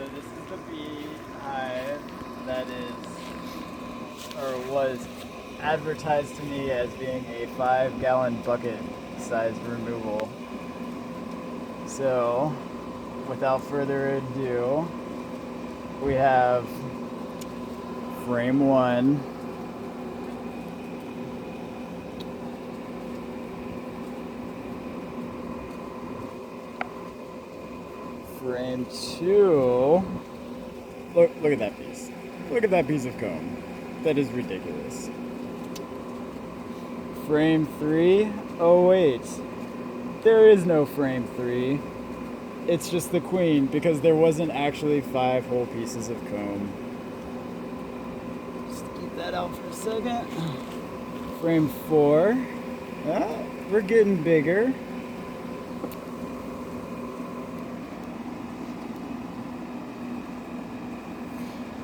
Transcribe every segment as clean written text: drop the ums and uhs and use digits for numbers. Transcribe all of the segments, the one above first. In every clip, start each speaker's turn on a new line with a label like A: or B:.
A: So this is the beehive that is, or was advertised to me as being a 5-gallon bucket size removal. So, without further ado, we have frame 1. Frame 2. Look at that piece. Look at that piece of comb. That is ridiculous. Frame 3. Oh wait. There is no frame 3. It's just the queen because there wasn't actually 5 whole pieces of comb. Just keep that out for a second. Frame 4. We're getting bigger.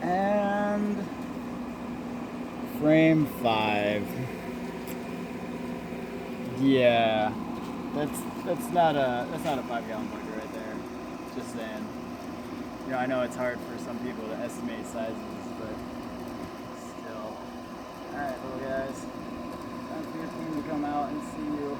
A: And frame 5. Yeah, that's not a 5-gallon bucket right there. Just saying. You know, I know it's hard for some people to estimate sizes, but still. All right, little guys. Time for your team to come out and see you.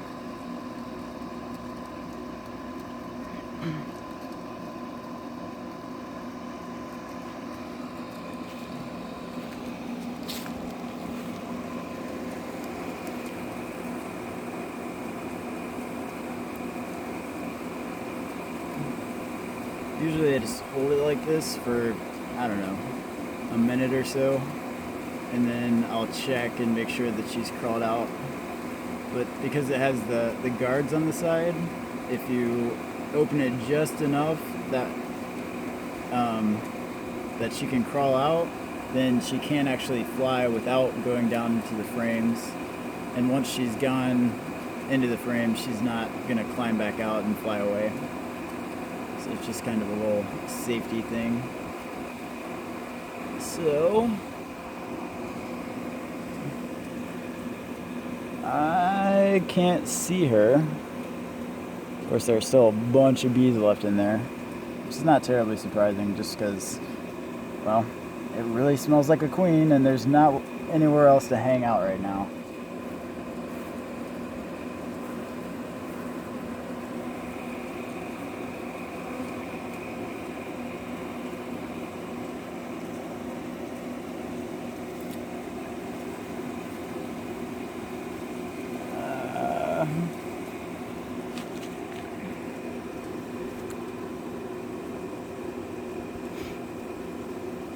A: Usually I just hold it like this for, I don't know, a minute or so, and then I'll check and make sure that she's crawled out. But because it has the guards on the side, if you open it just enough that that she can crawl out, then she can actually fly without going down into the frames. And once she's gone into the frame, she's not gonna climb back out and fly away. So it's just kind of a little safety thing. So I can't see her. Of course, there's still a bunch of bees left in there, which is not terribly surprising just because, well, it really smells like a queen and there's not anywhere else to hang out right now.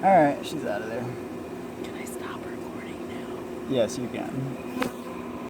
A: All right, she's out of there.
B: Can I stop recording now?
A: Yes, you can.